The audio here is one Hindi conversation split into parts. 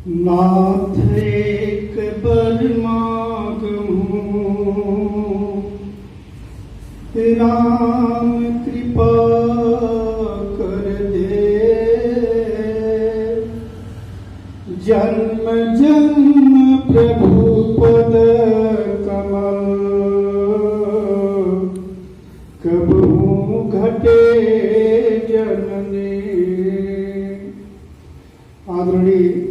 नाथ एक बर मांगू राम कृपा कर दे, जन्म जन्म प्रभु पद कमल कबहू घटे जननी। आदरणीय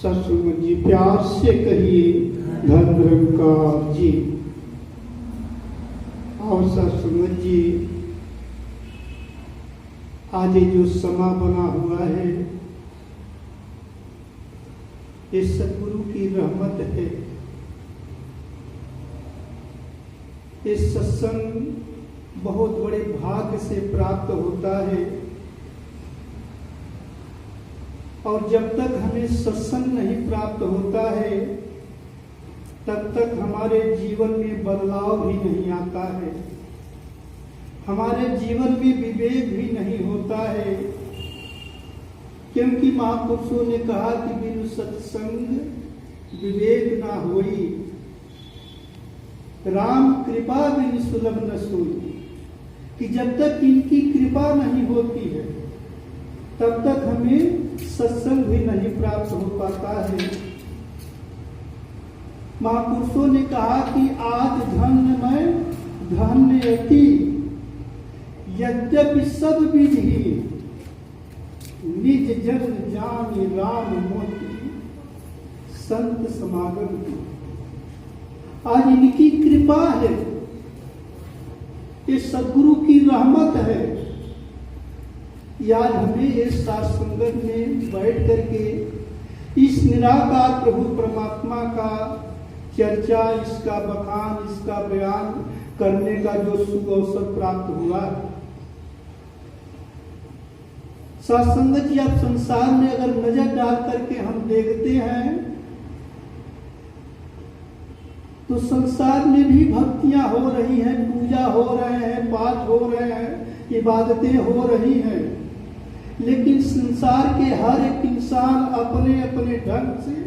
सत्संग जी, प्यार से कहिए धर्मकार जी। और सत्संग जी, आज जो समा बना हुआ है ये सतगुरु की रहमत है। ये सत्संग बहुत बड़े भाग्य से प्राप्त होता है और जब तक हमें सत्संग नहीं प्राप्त होता है तब तक हमारे जीवन में बदलाव भी नहीं आता है, हमारे जीवन में विवेक भी नहीं होता है। क्योंकि महापुरुषों ने कहा कि बिनु सत्संग विवेक ना होई, राम कृपा बिनु सुलभ न सोई। कि जब तक इनकी कृपा नहीं होती है तब तक हमें सत्संग भी नहीं प्राप्त हो पाता है। महापुरुषों ने कहा कि आज धन्य मैं धन्य अति, यद्यपि सब विधि निज जन जानि राम मोती संत समागम की। आज इनकी कृपा है, ये सद्गुरु की रहमत है। याद हमें इस सत्संग में बैठ करके इस निराकार प्रभु परमात्मा का चर्चा, इसका बखान, इसका बयान करने का जो शुभ अवसर प्राप्त हुआ। सत्संग जी, आप संसार में अगर नजर डाल करके हम देखते हैं तो संसार में भी भक्तियां हो रही हैं, पूजा हो रहे हैं, पाठ हो रहे हैं, इबादतें हो रही हैं, लेकिन संसार के हर एक इंसान अपने अपने ढंग से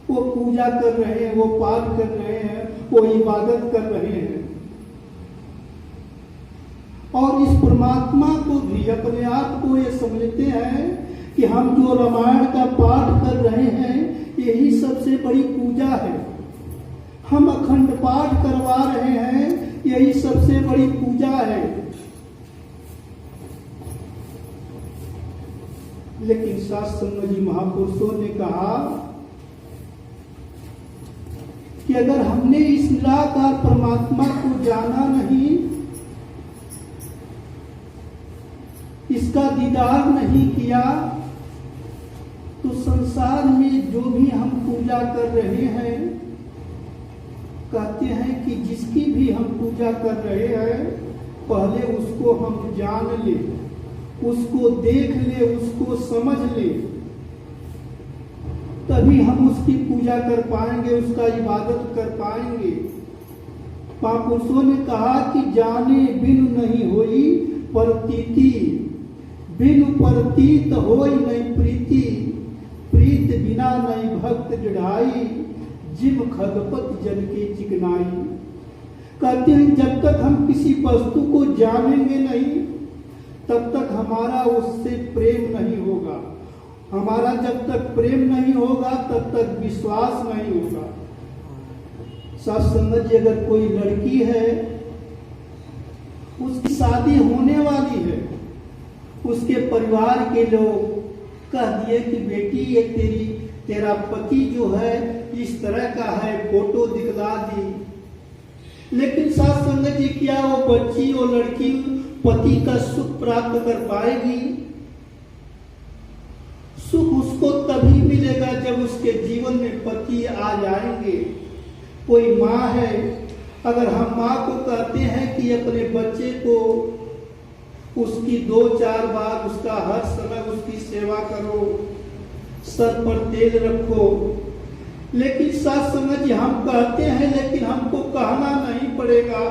वो पूजा कर रहे हैं, वो पाठ कर रहे हैं, वो इबादत कर रहे हैं। और इस परमात्मा को भी अपने आप को ये समझते हैं कि हम जो रामायण का पाठ कर रहे हैं यही सबसे बड़ी पूजा है, हम अखंड पाठ करवा रहे हैं यही सबसे बड़ी पूजा है। लेकिन सत्संग जी महापुरुषों ने कहा कि अगर हमने इस निराकार परमात्मा को जाना नहीं, इसका दीदार नहीं किया, तो संसार में जो भी हम पूजा कर रहे हैं, कहते हैं कि जिसकी भी हम पूजा कर रहे हैं पहले उसको हम जान ले, उसको देख ले, उसको समझ ले, तभी हम उसकी पूजा कर पाएंगे, उसका इबादत कर पाएंगे। महापुरुषों ने कहा कि जाने बिनु नहीं होई प्रतीति, बिनु प्रतीत होई नहीं प्रीति, प्रीत बिना नहीं भक्त जड़ाई, जिम खगपत जन के चिकनाई। कहते हैं जब तक हम किसी वस्तु को जानेंगे नहीं तब तक हमारा उससे प्रेम नहीं होगा, हमारा जब तक प्रेम नहीं होगा तब तक विश्वास नहीं होगा। सत्संग जी, अगर कोई लड़की है, उसकी शादी होने वाली है, उसके परिवार के लोग कह दिए कि बेटी ये तेरा पति जो है इस तरह का है, फोटो दिखला दी। लेकिन सत्संग जी, क्या वो बच्ची, वो लड़की पति का सुख प्राप्त कर पाएगी? सुख उसको तभी मिलेगा जब उसके जीवन में पति आ जाएंगे। कोई माँ है, अगर हम माँ को कहते हैं कि अपने बच्चे को उसकी 2-4 बार उसका हर समय उसकी सेवा करो, सर पर तेल रखो, लेकिन सत्संग जी हम कहते हैं, लेकिन हमको कहना नहीं पड़ेगा।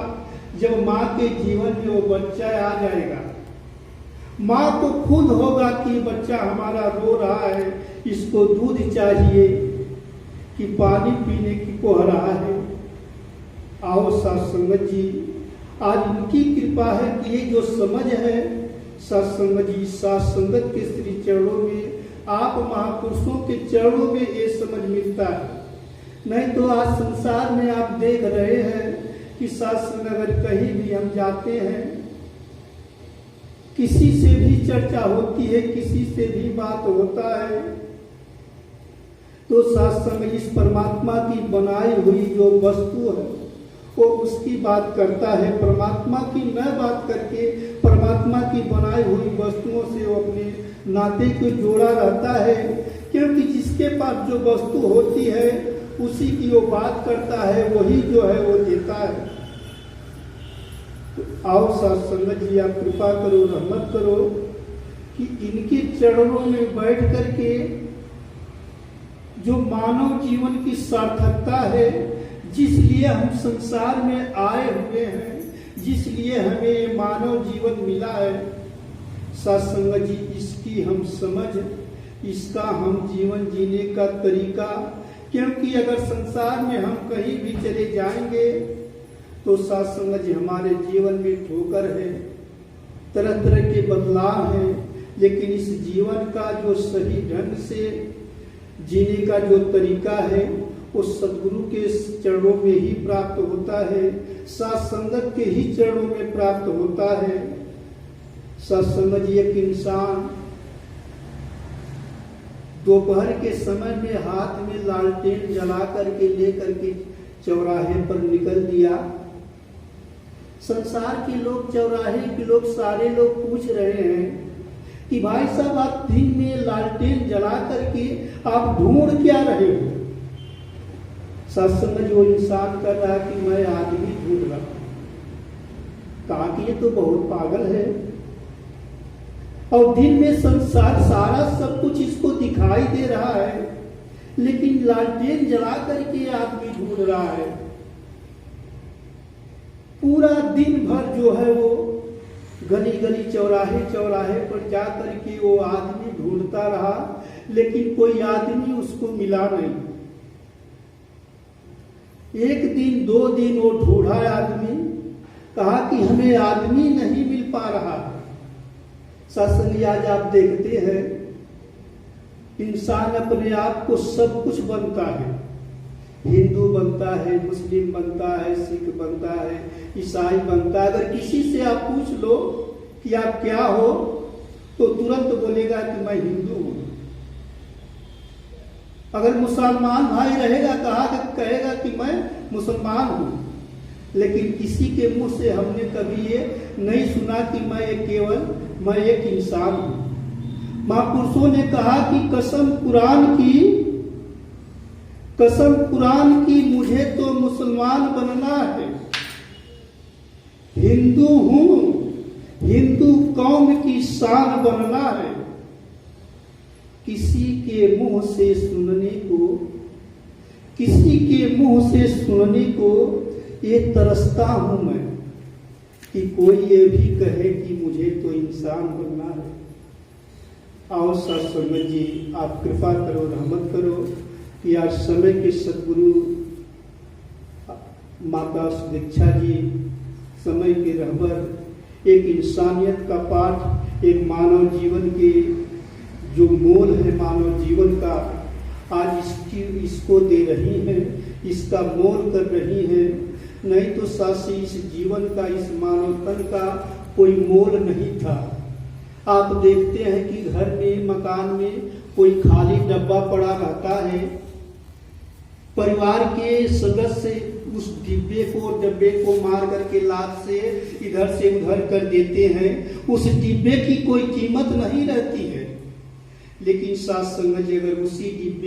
जब माँ के जीवन में वो बच्चा आ जाएगा, माँ को खुद होगा कि बच्चा हमारा रो रहा है, इसको दूध चाहिए कि पानी पीने की को रहा है। आओ साथ संगत जी, आज उनकी कृपा है कि ये जो समझ है साथ संगत जी, साथ संगत के श्री चरणों में, आप महापुरुषों के चरणों में ये समझ मिलता है। नहीं तो आज संसार में आप देख रहे हैं कि साथ संगत अगर कहीं भी हम जाते हैं, किसी से भी चर्चा होती है, किसी से भी बात होता है, तो साथ संगत इस परमात्मा की बनाई हुई जो वस्तु है वो उसकी बात करता है। परमात्मा की न बात करके परमात्मा की बनाई हुई वस्तुओं से वो अपने नाते को जोड़ा रहता है, क्योंकि जिसके पास जो वस्तु होती है उसी की वो बात करता है, वही जो है वो देता है। तो आओ साथ संगत जी, आप कृपा करो, रहमत करो कि इनके चरणों में बैठ करके जो मानव जीवन की सार्थकता है, जिस लिए हम संसार में आए हुए हैं, जिस लिए हमें मानव जीवन मिला है, साथ संगत जी इसकी हम समझ, इसका हम जीवन जीने का तरीका, क्योंकि अगर संसार में हम कहीं भी चले जाएंगे तो साथ संगत जी हमारे जीवन में ठोकर है, तरह तरह के बदलाव हैं, लेकिन इस जीवन का जो सही ढंग से जीने का जो तरीका है वो सदगुरु के चरणों में ही प्राप्त होता है, साथ संगत के ही चरणों में प्राप्त होता है। साथ संगत जी, एक इंसान दोपहर के समय में हाथ में लालटेन जला करके लेकर के चौराहे पर निकल दिया। संसार के लोग, चौराहे के लोग, सारे लोग पूछ रहे हैं कि भाई साहब आप दिन में लालटेन जला करके आप ढूंढ क्या रहे हो? सत्संग जो इंसान कर रहा है कि मैं आदमी ढूंढ रहा, कहा कि ये तो बहुत पागल है, और दिन में संसार सारा सब कुछ इसको दिखाई दे रहा है, लेकिन लालटेन जला करके आदमी ढूंढ रहा है। पूरा दिन भर जो है वो गली गली चौराहे चौराहे पर जा करके वो आदमी ढूंढता रहा, लेकिन कोई आदमी उसको मिला नहीं। एक दिन, 2 दिन वो ढूंढा आदमी, कहा कि हमें आदमी नहीं मिल पा रहा। सत्संग आज आप देखते हैं इंसान अपने आप को सब कुछ बनता है, हिंदू बनता है, मुस्लिम बनता है, सिख बनता है, ईसाई बनता है। अगर किसी से आप पूछ लो कि आप क्या हो, तो तुरंत बोलेगा कि मैं हिंदू हूं। अगर मुसलमान भाई रहेगा, कहेगा कि मैं मुसलमान हूं, लेकिन किसी के मुंह से हमने कभी ये नहीं सुना कि मैं एक इंसान हूं। महापुरुषों ने कहा कि कसम कुरान की मुझे तो मुसलमान बनना है, हिंदू हूं, हिंदू कौम की शान बनना है। किसी के मुंह से सुनने को ये तरसता हूं मैं कि कोई ये भी कहे कि मुझे तो इंसान बनना है। आओ सत्संग जी, आप कृपा करो, रहमत करो कि आज समय के सदगुरु माता सुदीक्षा जी, समय के रहबर, एक इंसानियत का पाठ, एक मानव जीवन के जो मोल है मानव जीवन का, आज इसको दे रही है, इसका मोल कर रही है। नहीं तो सासी इस जीवन का, इस मानव तन का कोई मोल नहीं था। आप देखते हैं कि घर में, मकान में कोई खाली डब्बा पड़ा रहता है, परिवार के सदस्य उस डब्बे को मार करके लात से इधर से उधर कर देते हैं। उस डिब्बे की कोई कीमत नहीं रहती है, लेकिन साथ संगत अगर उसी डिब्बे